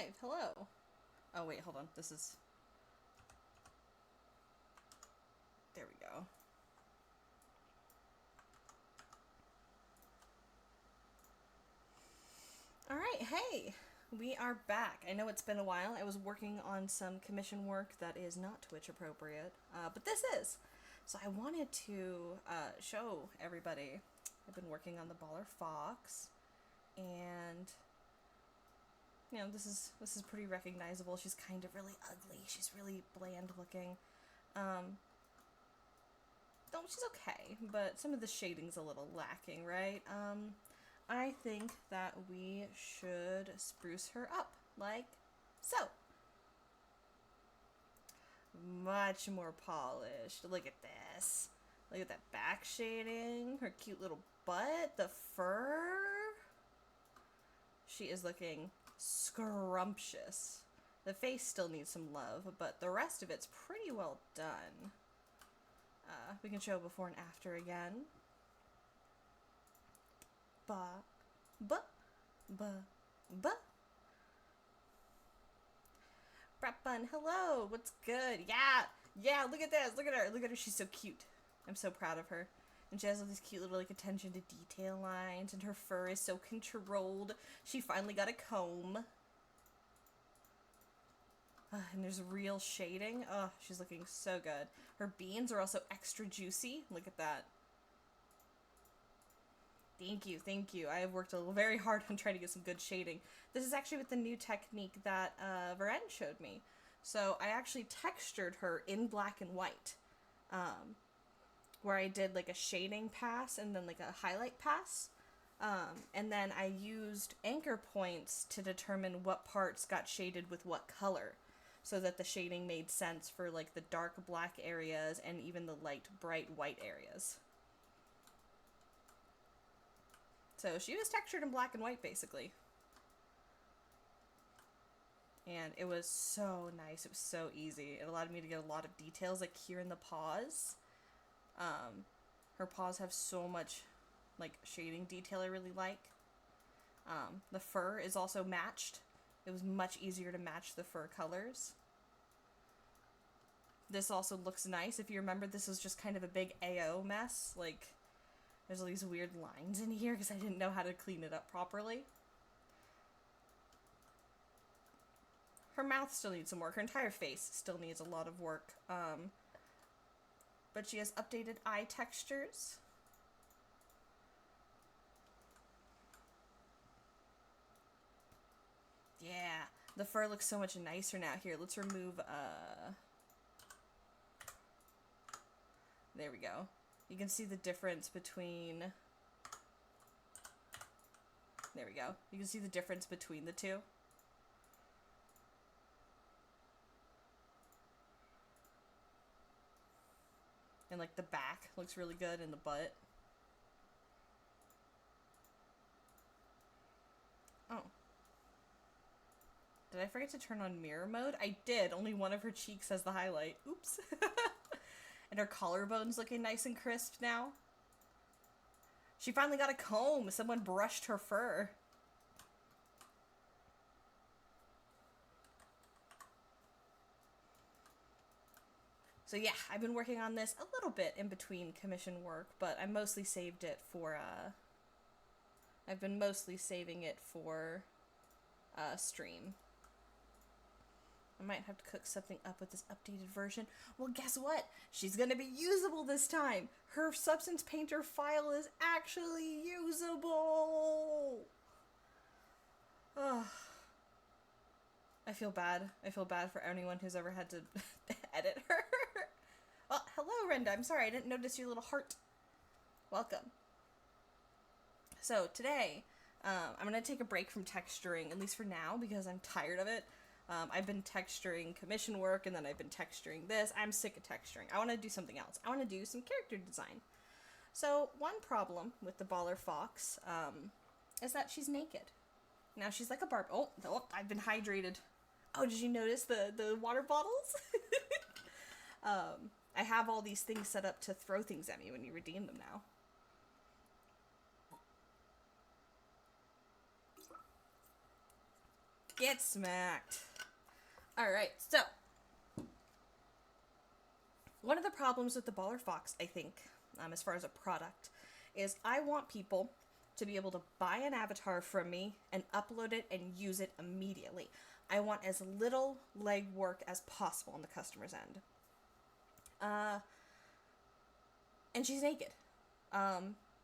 live. Hello. Oh, wait, hold on. This is... There we go. All right, hey. We are back. I know it's been a while. I was working on some commission work that is not Twitch appropriate, but this is. So I wanted to show everybody. I've been working on the Baller Fox, and you know this is pretty recognizable. She's kind of really ugly. She's really bland looking. No, she's okay, but some of the shading's a little lacking, right? I think that we should spruce her up, like so. Much more polished. Look at this. Look at that back shading, her cute little butt, the fur. She is looking scrumptious. The face still needs some love, but the rest of it's pretty well done. We can show before and after again. Ba, ba, ba, ba. Brett Bun, hello, what's good? Yeah, look at this, look at her, she's so cute. I'm so proud of her. And she has all these cute little, like, attention to detail lines, and her fur is so controlled. She finally got a comb. And there's real shading. Oh, she's looking so good. Her beans are also extra juicy. Look at that. Thank you, thank you. I have worked very hard on trying to get some good shading. This is actually with the new technique that VRChat showed me. So I actually textured her in black and white, where I did like a shading pass and then like a highlight pass. And then I used anchor points to determine what parts got shaded with what color, so that the shading made sense for like the dark black areas and even the light bright white areas. So she was textured in black and white, basically. And it was so nice. It was so easy. It allowed me to get a lot of details, like here in the paws. Her paws have so much, like, shading detail I really like. The fur is also matched. It was much easier to match the fur colors. This also looks nice. If you remember, this was just kind of a big AO mess. Like, there's all these weird lines in here because I didn't know how to clean it up properly. Her mouth still needs some work. Her entire face still needs a lot of work. But she has updated eye textures. Yeah, the fur looks so much nicer now. Here, let's remove, there we go. You can see the difference between... There we go. You can see the difference between the two. And, like, the back looks really good, and the butt. Oh. Did I forget to turn on mirror mode? I did. Only one of her cheeks has the highlight. Oops. And her collarbone's looking nice and crisp now. She finally got a comb. Someone brushed her fur. So yeah, I've been working on this a little bit in between commission work, but I mostly saved it for, I've been mostly saving it for, stream. I might have to cook something up with this updated version. Well, guess what? She's gonna be usable this time! Her Substance Painter file is actually usable! Ugh. I feel bad. I feel bad for anyone who's ever had to edit her. Well, hello, Renda. I'm sorry, I didn't notice your little heart. Welcome. So, today, I'm gonna take a break from texturing, at least for now, because I'm tired of it. I've been texturing commission work, and then I've been texturing this. I'm sick of texturing. I want to do something else. I want to do some character design. So, one problem with the Baller Fox, is that she's naked. Now she's like a barb. Oh, I've been hydrated. Oh, did you notice the water bottles? I have all these things set up to throw things at me when you redeem them now. Get smacked. Alright, so. One of the problems with the Baller Fox, I think, as far as a product, is I want people to be able to buy an avatar from me and upload it and use it immediately. I want as little legwork as possible on the customer's end. And she's naked.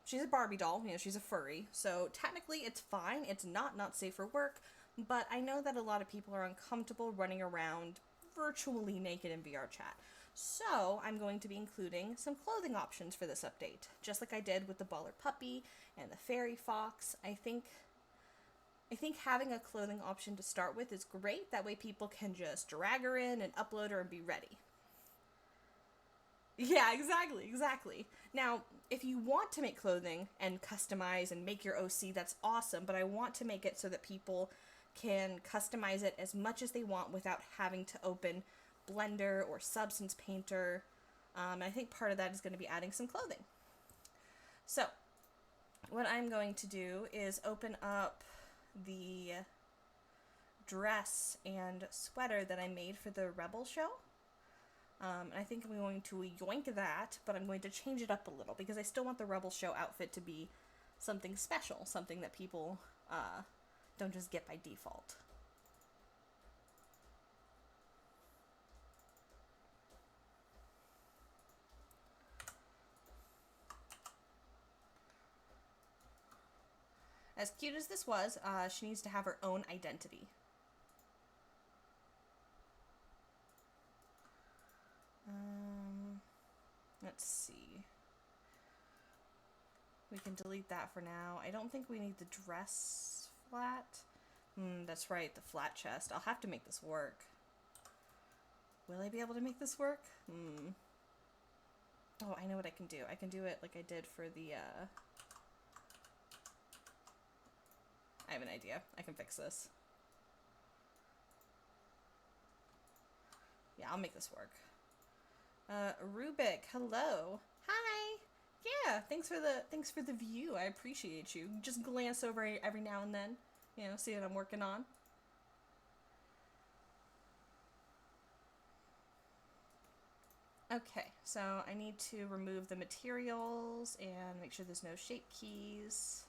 She's a Barbie doll, you know, she's a furry, so technically it's fine. It's not safe for work, but I know that a lot of people are uncomfortable running around virtually naked in VRChat. So I'm going to be including some clothing options for this update, just like I did with the Baller Puppy and the Fairy Fox. I think having a clothing option to start with is great. That way people can just drag her in and upload her and be ready. Yeah, exactly. Now, if you want to make clothing and customize and make your OC, that's awesome, but I want to make it so that people can customize it as much as they want without having to open Blender or Substance Painter. And I think part of that is going to be adding some clothing. So, what I'm going to do is open up the dress and sweater that I made for the Rebel show. And I think I'm going to yoink that, but I'm going to change it up a little because I still want the Rebel show outfit to be something special, something that people don't just get by default. As cute as this was, she needs to have her own identity. Let's see. We can delete that for now. I don't think we need the dress flat. That's right, the flat chest. I'll have to make this work. Will I be able to make this work? Oh, I know what I can do. I can do it like I did for the, I have an idea. I can fix this. Yeah, I'll make this work. Rubik, hello. Hi. Yeah, thanks for the view. I appreciate you. Just glance over every now and then, you know, see what I'm working on. Okay, so I need to remove the materials and make sure there's no shape keys.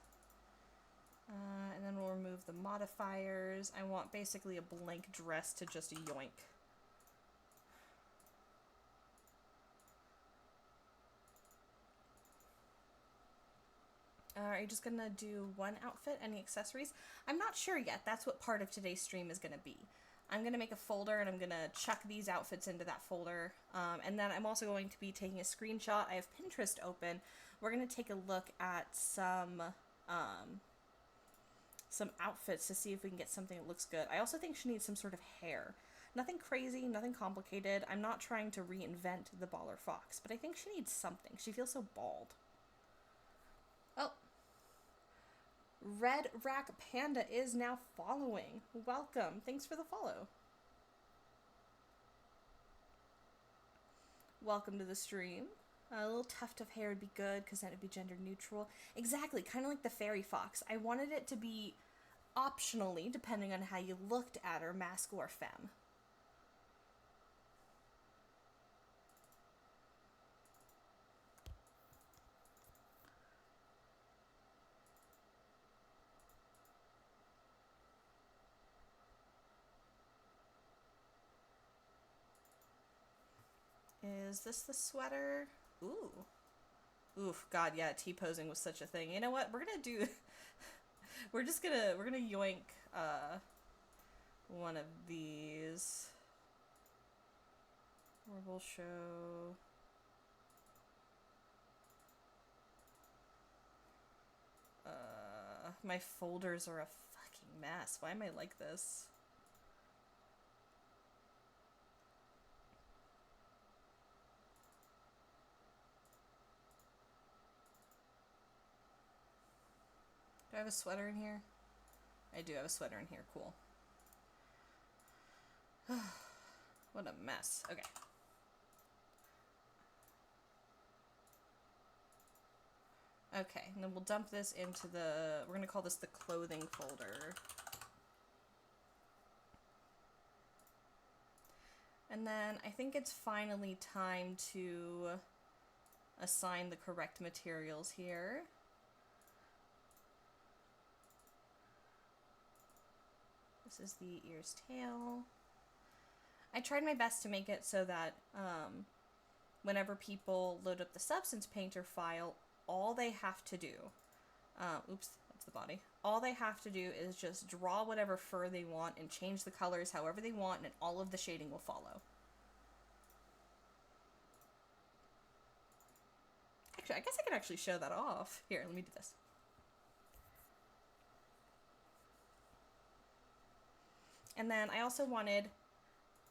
And then we'll remove the modifiers. I want basically a blank dress to just yoink. Are you just gonna do one outfit? Any accessories? I'm not sure yet. That's what part of today's stream is gonna be. I'm gonna make a folder and I'm gonna chuck these outfits into that folder. And then I'm also going to be taking a screenshot. I have Pinterest open. We're gonna take a look at some outfits to see if we can get something that looks good. I also think she needs some sort of hair. Nothing crazy, nothing complicated. I'm not trying to reinvent the Baller Fox, but I think she needs something. She feels so bald. Oh. Red Rack Panda is now following. Welcome. Thanks for the follow. Welcome to the stream. A little tuft of hair would be good because then it would be gender neutral. Exactly, kind of like the Fairy Fox. I wanted it to be optionally, depending on how you looked at her, masc or femme. Is this the sweater? Ooh. Oof, God, yeah, T-posing was such a thing. You know what? We're gonna do... we're gonna yoink, one of these. We'll show... my folders are a fucking mess. Why am I like this? Do I have a sweater in here? I do have a sweater in here. Cool. What a mess. Okay. Okay, and then we'll dump this into the... we're going to call this the clothing folder. And then I think it's finally time to assign the correct materials here. This is the ear's tail. I tried my best to make it so that whenever people load up the Substance Painter file, all they have to do, oops, that's the body. All they have to do is just draw whatever fur they want and change the colors however they want, and all of the shading will follow. Actually, I guess I could actually show that off. Here, let me do this. And then I also wanted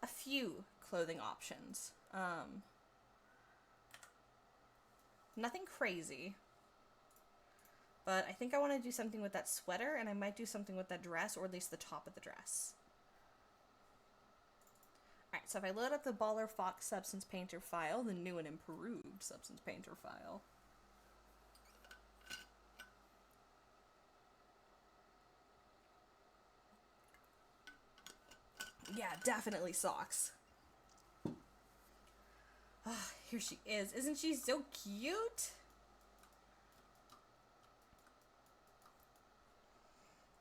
a few clothing options. Nothing crazy. But I think I want to do something with that sweater, and I might do something with that dress, or at least the top of the dress. Alright, so if I load up the Baller Fox Substance Painter file, the new and improved Substance Painter file. Yeah, definitely socks. Oh, here she is. Isn't she so cute?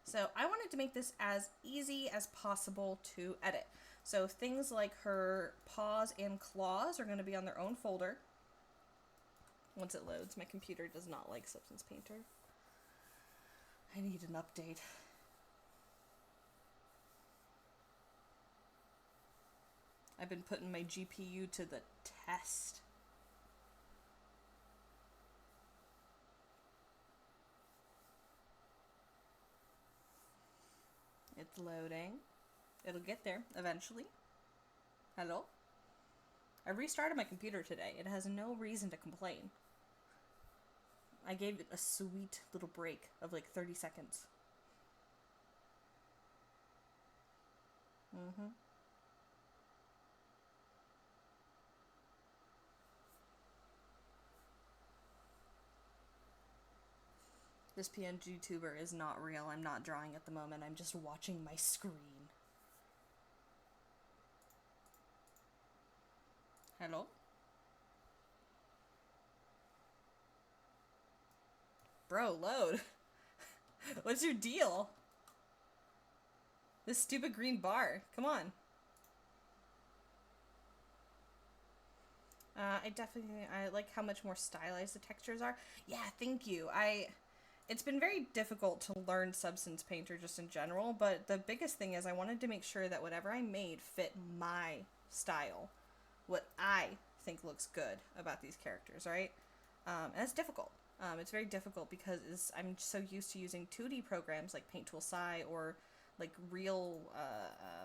So I wanted to make this as easy as possible to edit. So things like her paws and claws are going to be on their own folder. Once it loads, my computer does not like Substance Painter. I need an update. I've been putting my GPU to the test. It's loading. It'll get there eventually. Hello? I restarted my computer today. It has no reason to complain. I gave it a sweet little break of like 30 seconds. This PNG tuber is not real. I'm not drawing at the moment. I'm just watching my screen. Hello? Bro, load. What's your deal? This stupid green bar. Come on. I like how much more stylized the textures are. Yeah, thank you. It's been very difficult to learn Substance Painter just in general, but the biggest thing is I wanted to make sure that whatever I made fit my style. What I think looks good about these characters, right? And it's difficult. It's very difficult because I'm so used to using 2D programs like Paint Tool Sai or like real,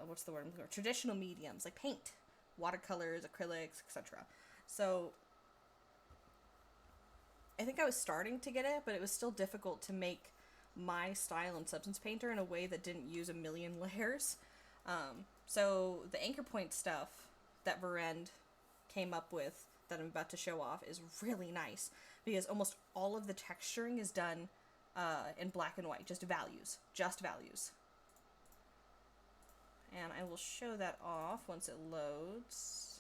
what's the word? Traditional mediums like paint, watercolors, acrylics, etc. So I think I was starting to get it, but it was still difficult to make my style in Substance Painter in a way that didn't use a million layers. So the anchor point stuff that Verend came up with that I'm about to show off is really nice because almost all of the texturing is done in black and white, just values. And I will show that off once it loads.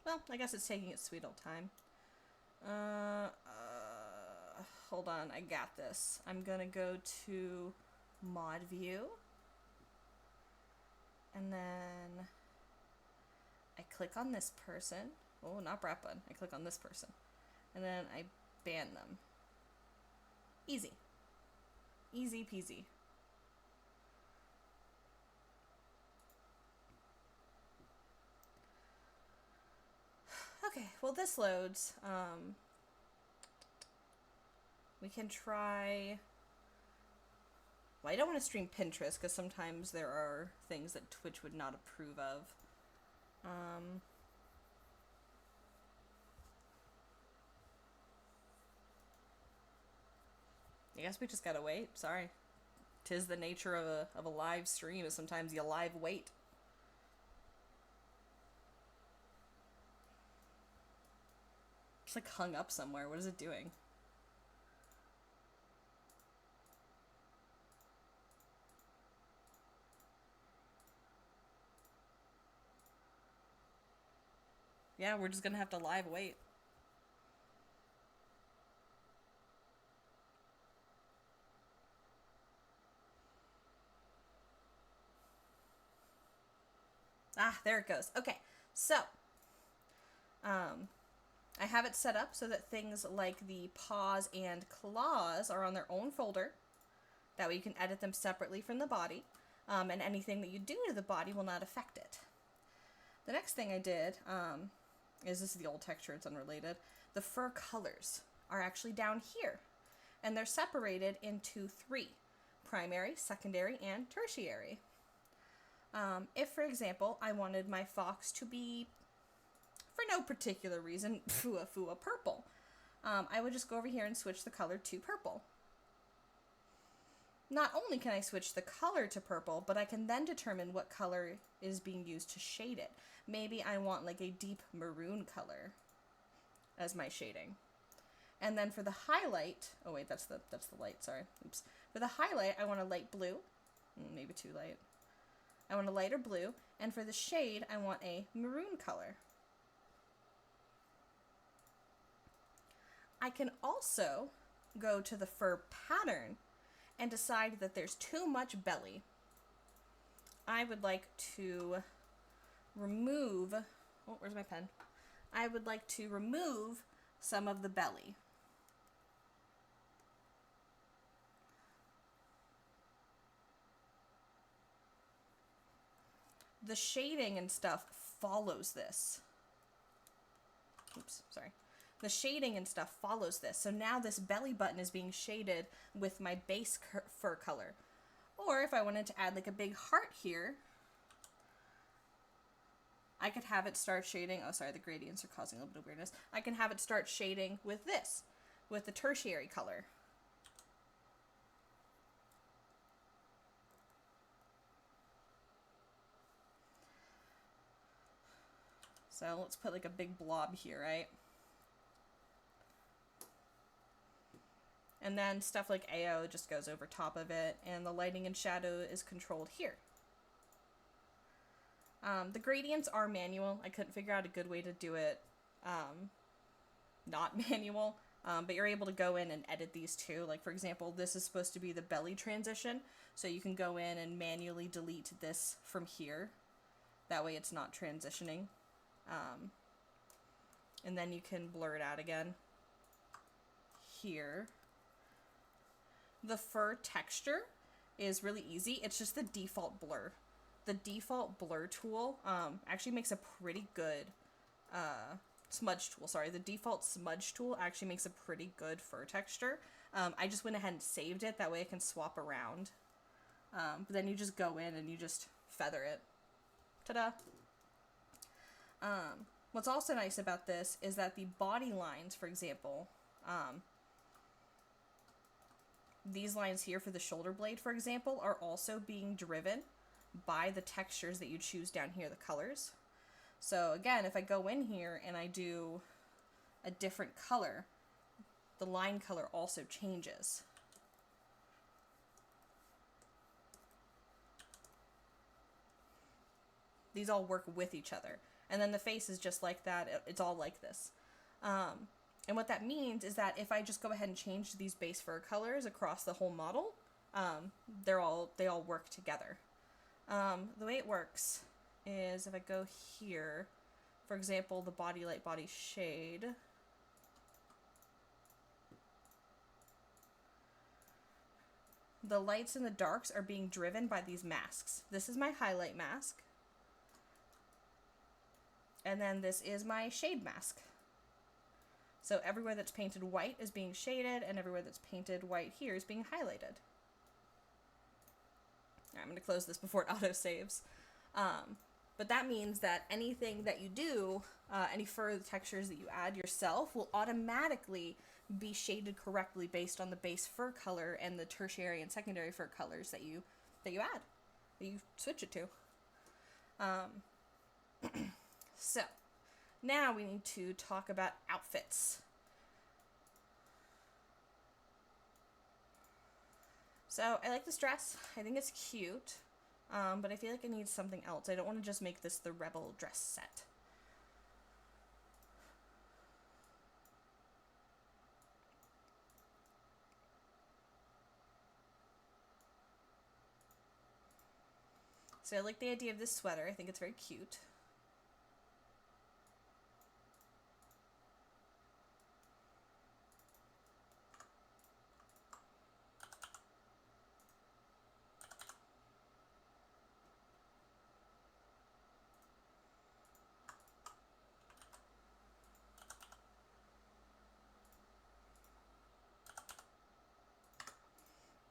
Well, I guess it's taking its sweet old time. Hold on, I got this. I'm gonna go to mod view. And then I click on this person. Oh, not brat button. I click on this person. And then I ban them. Easy. Easy peasy. Okay, well this loads. We can try... Well, I don't want to stream Pinterest because sometimes there are things that Twitch would not approve of. I guess we just gotta wait. Sorry. 'Tis the nature of a live stream is sometimes you live wait. It's like hung up somewhere. What is it doing? Yeah, we're just gonna have to live wait. Ah, there it goes. Okay, so I have it set up so that things like the paws and claws are on their own folder. That way you can edit them separately from the body, and anything that you do to the body will not affect it. The next thing I did is, this is the old texture, it's unrelated. The fur colors are actually down here, and they're separated into 3: primary, secondary, and tertiary. If, for example, I wanted my fox to be, for no particular reason, fua purple, I would just go over here and switch the color to purple. Not only can I switch the color to purple, but I can then determine what color is being used to shade it. Maybe I want like a deep maroon color as my shading. And then for the highlight, oh wait, that's the light, sorry. Oops. For the highlight, I want a light blue. Maybe too light. I want a lighter blue. And for the shade, I want a maroon color. I can also go to the fur pattern and decide that there's too much belly. I would like to remove, oh, where's my pen? I would like to remove some of the belly. The shading and stuff follows this. Oops, sorry. The shading and stuff follows this. So now this belly button is being shaded with my base fur color. Or if I wanted to add like a big heart here, I could have it start shading, oh sorry, the gradients are causing a little bit of weirdness. I can have it start shading with this, with the tertiary color. So let's put like a big blob here, right? And then stuff like AO just goes over top of it, and the lighting and shadow is controlled here. The gradients are manual. I couldn't figure out a good way to do it not manual, but you're able to go in and edit these too. Like for example, this is supposed to be the belly transition, so you can go in and manually delete this from here. That way it's not transitioning. And then you can blur it out again here. The fur texture is really easy. It's just the default blur. The default blur tool actually makes a pretty good smudge tool. Sorry, the default smudge tool actually makes a pretty good fur texture. I just went ahead and saved it. That way I can swap around. But then you just go in and you just feather it. Ta-da! What's also nice about this is that the body lines, for example, these lines here for the shoulder blade, for example, are also being driven by the textures that you choose down here, the colors. So again, if I go in here and I do a different color, the line color also changes. These all work with each other. And then the face is just like that. It's all like this. And what that means is that if I just go ahead and change these base fur colors across the whole model, they all work together. The way it works is if I go here, for example, the body light, body shade. The lights and the darks are being driven by these masks. This is my highlight mask. And then this is my shade mask. So everywhere that's painted white is being shaded, and everywhere that's painted white here is being highlighted. I'm going to close this before it auto-saves. But that means that anything that you do, any fur textures that you add yourself, will automatically be shaded correctly based on the base fur color and the tertiary and secondary fur colors that you add, that you switch it to. So, now we need to talk about outfits. So, I like this dress. I think it's cute, but I feel like it needs something else. I don't want to just make this the Rebel dress set. So I like the idea of this sweater. I think it's very cute.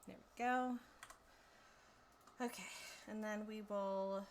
There we go. Okay, and then we will